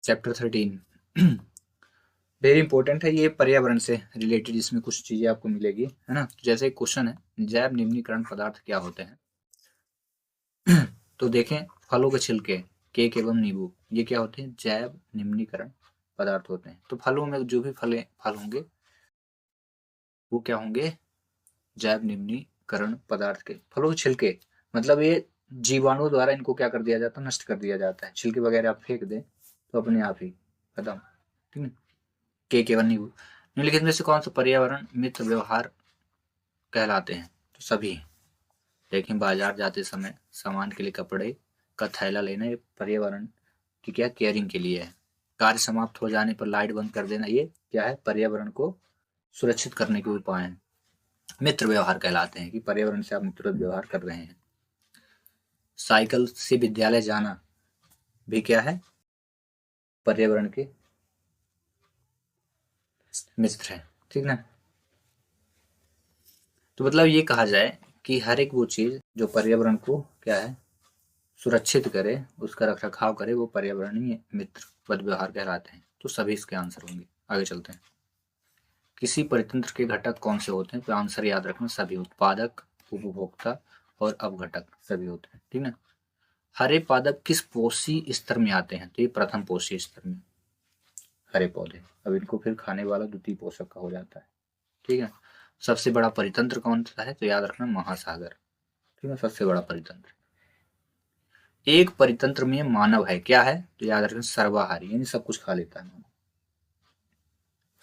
Chapter 13 very important है, ये पर्यावरण से रिलेटेड इसमें कुछ चीजें आपको मिलेगी, है ना। जैसे एक क्वेश्चन है, जैव निम्नीकरण पदार्थ क्या होते हैं। तो देखें, फलों के छिलके, केक एवं नींबू, ये क्या होते हैं, जैव निम्नीकरण पदार्थ होते हैं। तो फलों में जो भी फल होंगे वो क्या होंगे, जैव निम्नीकरण पदार्थ के। फलों के छिलके मतलब ये जीवाणु द्वारा इनको क्या कर दिया जाता है, नष्ट कर दिया जाता है। छिलके वगैरह आप फेंक दें तो अपने आप ही खत्म, ठीक है। केक एवं नींबू निम्नलिखित में से कौन सा पर्यावरण मित्र व्यवहार कहलाते हैं। तो सभी। देखें, बाजार जाते समय सामान के लिए कपड़े का थैला लेना, ये पर्यावरण की क्या केयरिंग के लिए है। कार्य समाप्त हो जाने पर लाइट बंद कर देना, ये क्या है, पर्यावरण को सुरक्षित करने के उपाय हैं। मित्र व्यवहार कहलाते हैं कि पर्यावरण से आप मित्र व्यवहार कर रहे हैं। साइकिल से विद्यालय जाना भी क्या है, पर्यावरण के मित्र है, ठीक ना। तो मतलब ये कहा जाए कि हर एक वो चीज जो पर्यावरण को क्या है, सुरक्षित करे, उसका रख रखाव करे, वो पर्यावरणीय मित्र पद व्यवहार कहलाते हैं। तो सभी इसके आंसर होंगे। आगे चलते हैं। किसी परितंत्र के घटक कौन से होते हैं। तो आंसर याद रखना, सभी। उत्पादक, उपभोक्ता और अवघटक सभी होते हैं, ठीक है। हरे पादप किस पोषी स्तर में आते हैं। तो ये प्रथम पोषी स्तर में हरे पौधे। अब इनको फिर खाने वाला द्वितीय पोषक का हो जाता है, ठीक है। सबसे बड़ा परितंत्र कौन सा है। तो याद रखना, महासागर, ठीक है, सबसे बड़ा परितंत्र। एक परितंत्र में मानव है, क्या है। तो याद रखना, सर्वाहारी, यानी सब कुछ खा लेता है,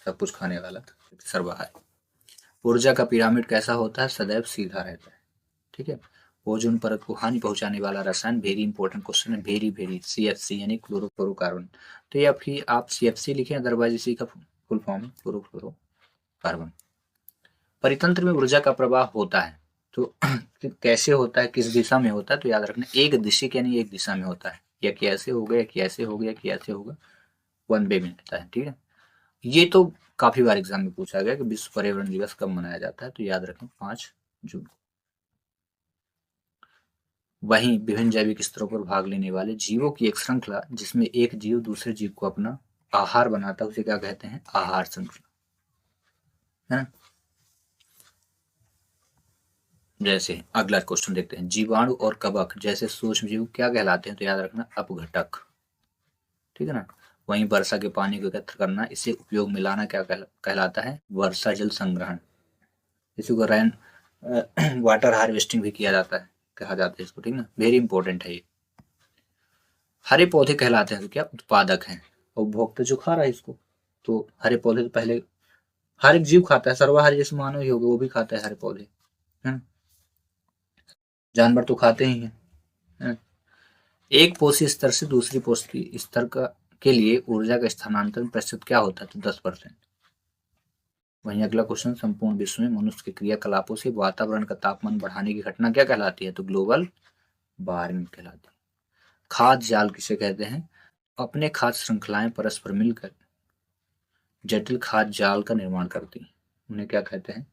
सब कुछ खाने वाला सर्वाहारी। ऊर्जा का पिरामिड कैसा होता है, सदैव सीधा रहता है, ठीक है। ओजोन परत को हानि पहुंचाने वाला रसायन, वेरी इंपॉर्टेंट क्वेश्चन है, वेरी वेरी, CFC यानी क्लोरोफ्लोरोकार्बन। तो ये आपकी आप CFC लिखें, अदरवाइज इसी का फुल फॉर्म क्लोरोफ्लोरोकार्बन। परितंत्र में ऊर्जा का प्रवाह होता है, तो कैसे होता है, किस दिशा में होता है। तो याद रखना, एक दिशिक यानी एक दिशा में होता है, या कैसे होगा, या कैसे हो गया, कैसे होगा, वन वे में होता है, ठीक है। ये तो काफी बार एग्जाम में पूछा गया कि विश्व पर्यावरण दिवस कब मनाया जाता है। तो याद रखें, 5 जून को। वहीं विभिन्न जैविक स्तरों पर भाग लेने वाले जीवों की एक श्रृंखला, जिसमें एक जीव दूसरे जीव को अपना आहार बनाता है, उसे क्या कहते हैं, आहार श्रृंखला, है ना। जैसे अगला क्वेश्चन देखते हैं, जीवाणु और कवक जैसे सूक्ष्म जीव क्या कहलाते हैं। तो याद रखना, अपघटक, ठीक है ना। वहीं वर्षा के पानी को एकत्र करना, इसे उपयोग में लाना क्या कहलाता है, वर्षा जल संग्रहण। इसी को रेन वाटर हार्वेस्टिंग भी किया जाता है, कहा जाता है इसको, ठीक ना। वेरी इंपॉर्टेंट है ये। हरे पौधे कहलाते हैं तो क्या, उत्पादक हैं। और उपभोक्ता जो खा रहा है इसको, तो हरे पौधे तो पहले हर एक जीव खाता है, सर्वाहारी जैसे मानव ही हो गया, वो भी खाता है हरे पौधे, है ना। जानवर तो खाते ही हैं, है ना? एक पोषी स्तर से दूसरी पोषी स्तर का के लिए ऊर्जा का स्थानांतरण प्रतिशत क्या होता है। तो 10%। वहीं अगला क्वेश्चन, संपूर्ण विश्व में मनुष्य के क्रियाकलापों से वातावरण का तापमान बढ़ाने की घटना क्या कहलाती है। तो ग्लोबल वार्मिंग कहलाती है। खाद्य जाल किसे कहते हैं, अपने खाद्य श्रृंखलाएं परस्पर मिलकर जटिल खाद्य जाल का निर्माण करती हैं, उन्हें क्या कहते हैं,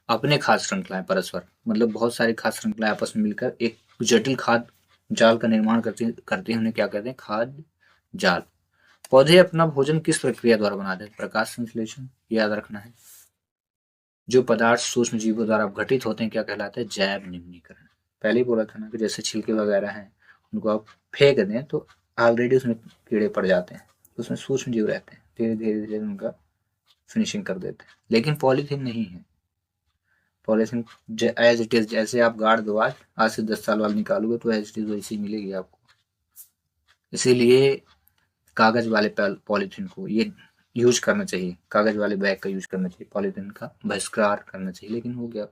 अपने खाद्य श्रृंखलाएं परस्पर, मतलब बहुत सारी खाद्य श्रृंखलाएं आपस में मिलकर एक जटिल खाद्य जाल का निर्माण करती हैं, उन्हें क्या कहते हैं, खाद्य जाल। पौधे अपना भोजन किस प्रक्रिया द्वारा बनाते हैं, प्रकाश संश्लेषण, याद रखना है। जो पदार्थ सूक्ष्म जीवों द्वारा अपघटित होते हैं क्या कहलाते हैं, जैव निम्नीकरण। पहले ही बोला था ना कि जैसे छिलके वगैरह हैं, उनको आप फेंक दें तो ऑलरेडी उसमें कीड़े पड़ जाते हैं, उसमें सूक्ष्म जीव रहते हैं, धीरे धीरे धीरे उनका फिनिशिंग कर देते हैं। लेकिन पॉलीथीन नहीं है। पॉलीथीन एज इट इज, जैसे आप गाड़ दो, आज से 10 साल बाद निकालोगे तो एज इट इज वैसी मिलेगी आपको। इसीलिए कागज वाले पॉलीथीन को ये यूज करना चाहिए, कागज वाले बैग का यूज करना चाहिए, पॉलीथीन का बहिष्कार करना चाहिए। लेकिन हो गया,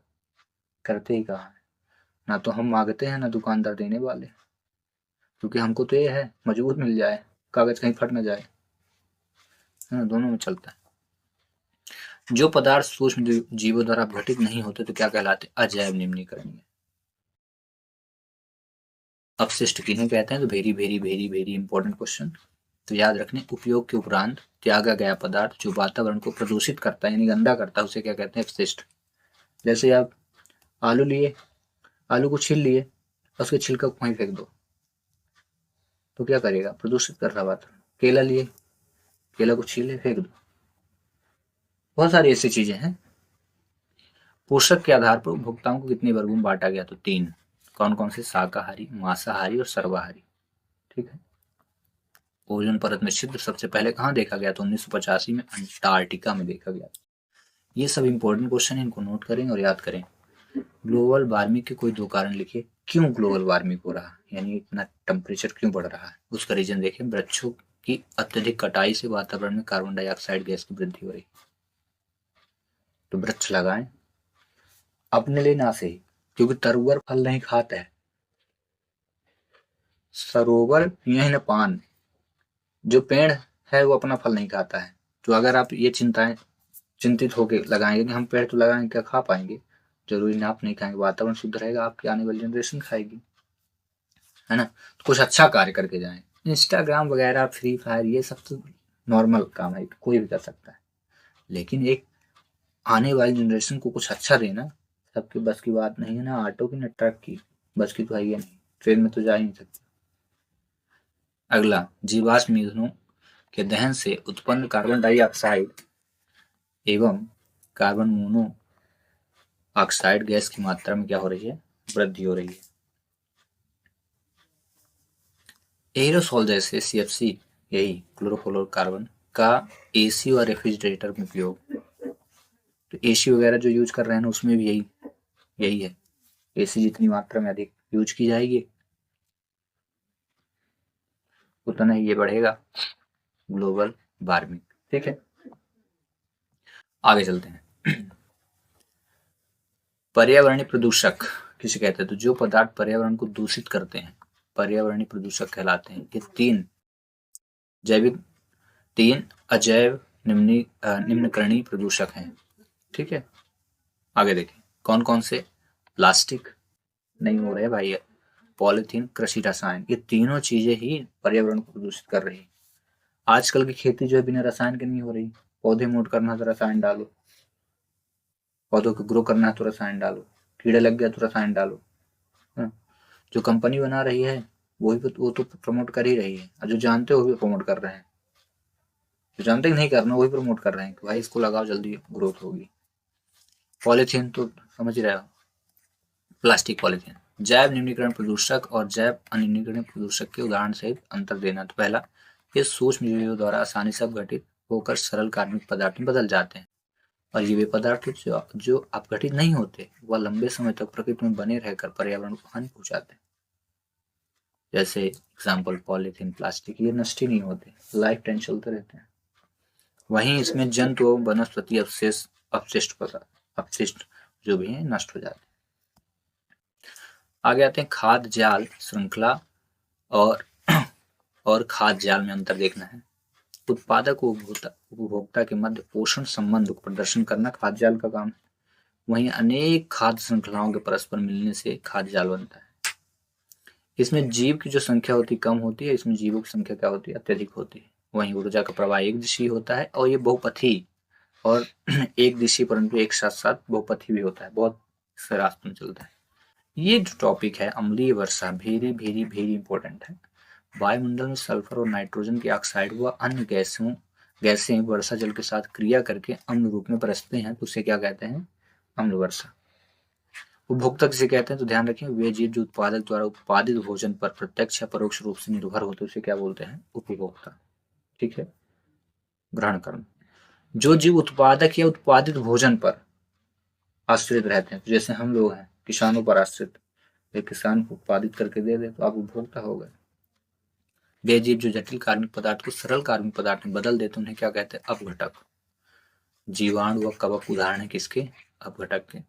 करते ही कहाँ है, ना तो हम मांगते हैं ना दुकानदार देने वाले, क्योंकि हमको तो ये है मजबूत मिल जाए, कागज कहीं फट ना जाए, है ना, दोनों में चलता है। जो पदार्थ सूक्ष्म जीवों द्वारा अपघटित नहीं होते तो क्या कहलाते, अजैव निम्नीकरणीय। अपशिष्ट किन्हें कहते हैं। तो very very very very important question. तो याद रखने, उपयोग के उपरांत त्यागा गया पदार्थ जो वातावरण को प्रदूषित करता है यानी गंदा करता है, उसे क्या कहते हैं, अपशिष्ट। जैसे आप आलू लिए, आलू को छील लिए, उसके छिलका को वहीं फेंक दो, तो क्या करेगा, प्रदूषित कर रहा वातावरण, केला लिए, केला को छीले फेंक दो। बहुत सारी ऐसी चीजें हैं। पोषक के आधार पर उपभोक्ताओं को कितने वर्गों में बांटा गया? तो 3। कौन कौन से? शाकाहारी, मांसाहारी और सर्वाहारी। ठीक है। ओजोन परत में छिद्र सबसे पहले कहाँ देखा गया? तो 1985 में अंटार्कटिका में देखा गया। ये सब इंपॉर्टेंट क्वेश्चन है, इनको नोट करें और याद करें। ग्लोबल वार्मिंग के कोई 2 कारण लिखिए। क्यों ग्लोबल वार्मिंग हो रहा है, यानी इतना टेम्परेचर क्यों बढ़ रहा है? उसका रीजन देखें। वृक्षों की अत्यधिक कटाई से वातावरण में कार्बन डाइऑक्साइड गैस की वृद्धि हो रही। तो वृक्ष लगाएं अपने लिए ना सही, क्योंकि तरुवर फल नहीं खाता है, सरोवर पिए न पान। जो पेड़ है वो अपना फल नहीं खाता है। तो अगर आप ये चिंतित होकर लगाएंगे कि हम पेड़ तो लगाएंगे, क्या खा पाएंगे? जरूरी ना आप नहीं खाएंगे, वातावरण शुद्ध रहेगा, आपकी आने वाली जनरेशन खाएगी, है ना। तो कुछ अच्छा कार्य करके जाएं। इंस्टाग्राम वगैरह, फ्री फायर, ये सब तो नॉर्मल काम है, कोई भी कर सकता है। लेकिन एक आने वाली जनरेशन को कुछ अच्छा देना सबके बस की बात नहीं है, ना ऑटो की ना ट्रक की बस की तो है ही नहीं। ट्रेन में तो जा ही नहीं सकते। अगला, जीवाश्म ईंधनों के दहन से उत्पन्न कार्बन डाइऑक्साइड एवं कार्बन मोनो ऑक्साइड गैस की मात्रा में क्या हो रही है? वृद्धि हो रही है। एरोसोल जैसे सीएफसी, यही क्लोरोफ्लोरोकार्बन का एसी और रेफ्रिजरेटर में उपयोग। तो एसी वगैरह जो यूज कर रहे हैं ना, उसमें भी यही है। एसी जितनी मात्रा में अधिक यूज की जाएगी उतना ही ये बढ़ेगा ग्लोबल वार्मिंग। ठीक है, आगे चलते हैं। पर्यावरणीय प्रदूषक किसे कहते हैं? तो जो पदार्थ पर्यावरण को दूषित करते हैं पर्यावरणीय प्रदूषक कहलाते हैं। ये 3 जैविक, 3 अजैव निम्नकरणीय प्रदूषक हैं। ठीक है, आगे देखें कौन कौन से। प्लास्टिक नहीं हो रहे भाई, पॉलिथीन, कृषि रसायन, ये तीनों चीजें ही पर्यावरण को प्रदूषित कर रही है। आजकल की खेती जो है बिना रसायन के नहीं हो रही। पौधे मोट करना है तो रसायन डालो, पौधों को ग्रो करना है तो रसायन डालो, कीड़े लग गया तो रसायन डालो। जो कंपनी बना रही है वो तो प्रमोट कर ही रही है, और जो जानते हो वो भी प्रमोट कर रहे हैं। जो जानते नहीं करना वही प्रमोट कर रहे हैं कि भाई इसको लगाओ जल्दी ग्रोथ होगी। पॉलीथीन तो समझ रहे हो, प्लास्टिक पॉलीथीन। जैव निम्नीकरण प्रदूषक और जैव अनिम्नीकरण प्रदूषक के उदाहरण सहित अंतर देना। तो पहला, ये सूक्ष्म जीवों द्वारा आसानी से अपघटित होकर सरल कार्बनिक पदार्थ में बदल जाते हैं, और ये वे पदार्थ जो अपघटित नहीं होते वह लंबे समय तक प्रकृति में बने रहकर पर्यावरण को हानि पहुंचाते हैं। जैसे एग्जाम्पल पॉलीथीन, प्लास्टिक, ये नष्ट ही नहीं होते, लाइफ टाइम चलते रहते हैं। वहीं इसमें जंतु एवं वनस्पति अपशिष्ट जो भी है नष्ट हो जाते हैं। आगे आते हैं खाद्य जाल श्रृंखला और खाद्य जाल में अंतर देखना है। उत्पादक उपभोक्ता के मध्य पोषण संबंध को प्रदर्शन करना खाद्य जाल का काम है। वहीं अनेक खाद्य श्रृंखलाओं के परस्पर मिलने से खाद्य जाल बनता है। इसमें जीव की जो संख्या होती है कम होती है, इसमें जीवों की संख्या क्या होती है? अत्यधिक होती है। वहीं ऊर्जा का प्रवाह एक दिशीय होता है, और ये बहुपथी और एक दिशीय परंतु एक साथ साथ बहुपथी भी होता है, बहुत से रास्तों में चलता है। ये जो टॉपिक है अम्लीय वर्षा, वेरी वेरी वेरी इंपॉर्टेंट है। वायुमंडल में सल्फर और नाइट्रोजन की ऑक्साइड व अन्य गैसें वर्षा जल के साथ क्रिया करके अम्ल रूप में बरसते हैं, तो उसे क्या कहते हैं? अम्ल वर्षा। उपभोक्ता किसे कहते हैं? तो ध्यान रखें, वे जीव जो उत्पादक द्वारा उत्पादित भोजन पर प्रत्यक्ष या परोक्ष रूप से निर्भर होते हैं उसे क्या बोलते हैं? उपभोक्ता। ठीक है, ग्रहण कर्म। जो जीव उत्पादक या उत्पादित भोजन पर आश्रित रहते हैं, जैसे हम लोग हैं किसानों पर आश्रित, एक किसान उत्पादित करके दे दे तो आप उपभोक्ता हो गए। वे जीव जो जटिल कार्बनिक पदार्थ को सरल कार्बनिक पदार्थ में बदल देते उन्हें क्या कहते हैं? अपघटक। जीवाणु व कवक उदाहरण है किसके? अपघटक के।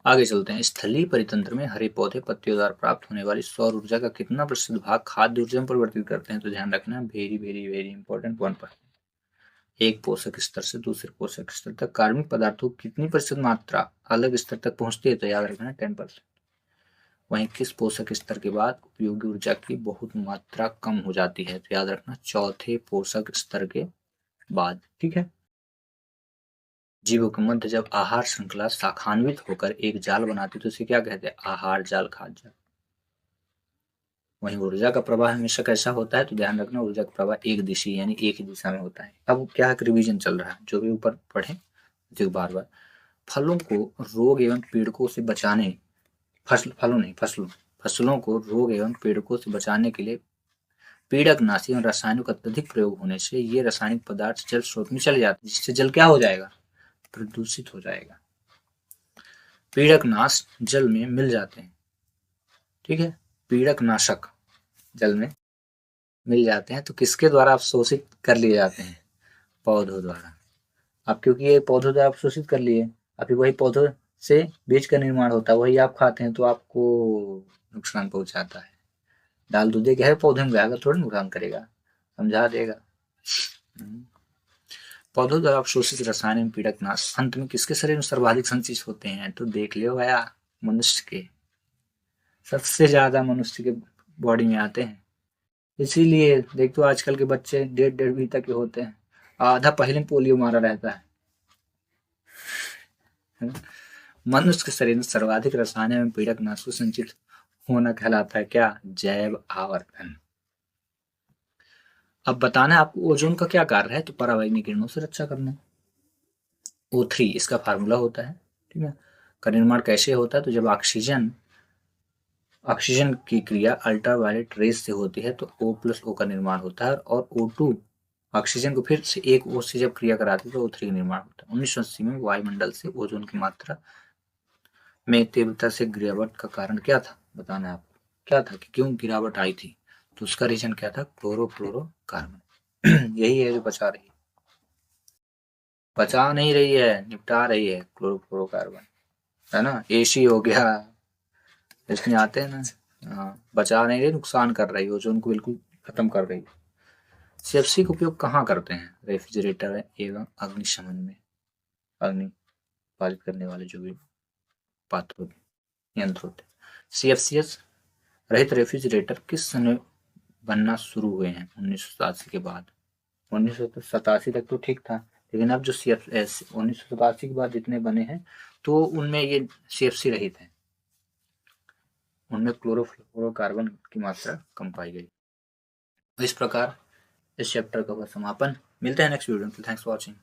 आगे चलते हैं। स्थलीय परितंत्र में हरे पौधे पत्तियों द्वारा प्राप्त होने वाली सौर ऊर्जा का कितना प्रतिशत भाग खाद्य ऊर्जा में परिवर्तित करते हैं? तो ध्यान रखना, वेरी वेरी वेरी इंपॉर्टेंट 1%। एक पोषक स्तर से दूसरे पोषक स्तर तक कार्बनिक पदार्थों की कितनी प्रतिशत मात्रा अलग स्तर तक पहुंचती है? तो याद रखना 10%। वहीं किस पोषक स्तर के बाद उपयोगी ऊर्जा की बहुत मात्रा कम हो जाती है? तो याद रखना चौथे पोषक स्तर के बाद। ठीक है, जीवों के मध्य जब आहार श्रृंखला शाखान्वित होकर एक जाल बनाती है तो उसे क्या कहते हैं? आहार जाल, खाद्य जाल। वहीं ऊर्जा का प्रवाह हमेशा कैसा होता है, तो ध्यान रखना ऊर्जा का प्रवाह एक दिशी यानी एक ही दिशा में होता है। अब क्या रिवीजन चल रहा है, जो भी ऊपर पढ़े जो बार बार, फलों को रोग एवं पीड़कों से बचाने, फसलों को रोग एवं पीड़कों से बचाने के लिए पीड़कनाशी और रासायनिक का अत्यधिक प्रयोग होने से ये रासायनिक पदार्थ जल स्रोत में चले जाते हैं, जिससे जल क्या हो जाएगा, प्रदूषित हो जाएगा। पीड़कनाश जल में मिल जाते हैं, ठीक है, पीड़कनाशक जल में मिल जाते हैं, तो किसके द्वारा अवशोषित कर लिए जाते हैं, पौधों द्वारा। अब क्योंकि ये पौधों द्वारा अवशोषित कर लिए, अभी वही पौधों से बीज का निर्माण होता है, वही आप खाते हैं तो आपको नुकसान पहुंचाता है। दाल दूधे क्या है, पौधे में जाकर थोड़ी नुकसान करेगा, समझा देगा। पौधों द्वारा अवशोषित रासायनिक पीड़कनाश अंत में किसके शरीर में सर्वाधिक संचित होते हैं, तो देख लियो भैया, मनुष्य के, सबसे ज्यादा मनुष्य के बॉडी में आते हैं। इसीलिए देख तो आजकल के बच्चे 1.5 तक के होते हैं, आधा पहले पोलियो मारा रहता है। मनुष्य के शरीर में सर्वाधिक रासायनिक एवं पीड़कनाशों संचित होना कहलाता है क्या, जैव आवर्तन। अब बताना है आपको ओजोन का क्या कार्य है, तो पराबैंगनी किरणों से रक्षा करना। O3 इसका फार्मूला होता है, ठीक है। का निर्माण कैसे होता है, तो जब ऑक्सीजन की क्रिया अल्ट्रावायलेट रेज से होती है तो O+O का निर्माण होता है, और O2 ऑक्सीजन को फिर से एक O से जब क्रिया कराती है तो O3 का निर्माण होता है। 1980 में वायुमंडल से ओजोन की मात्रा में तीव्रता से गिरावट का कारण क्या था, बताना है आपको, क्या था कि क्यों गिरावट आई थी, तो उसका रीजन क्या था, क्लोरोफ्लोरोकार्बन। यही है जो बचा नहीं रही है, निपटा रही है, क्लोरोफ्लोरोकार्बन, है ना। एसी हो गया, इसमें आते हैं ना, हाँ, बचा नहीं रही, नुकसान कर रही है, ओजोन को बिल्कुल खत्म कर रही है। सीएफसी का उपयोग कहाँ करते हैं, रेफ्रिजरेटर एवं अग्निशमन में, अग्नि पारित करने वाले जो भी पात्र यंत्र होते हैं। सीएफसीएस रहित रेफ्रिजरेटर किस समय बनना शुरू हुए हैं, 1987 के बाद। 1987 तक तो ठीक था, लेकिन अब जो सीएफएस 1987 के बाद जितने बने हैं तो उनमें ये सीएफसी रहित हैं, उनमें क्लोरोफ्लोरोकार्बन की मात्रा कम पाई गई। इस प्रकार इस चैप्टर का समापन। मिलते हैं नेक्स्ट वीडियो में, थैंक्स फॉर वॉचिंग।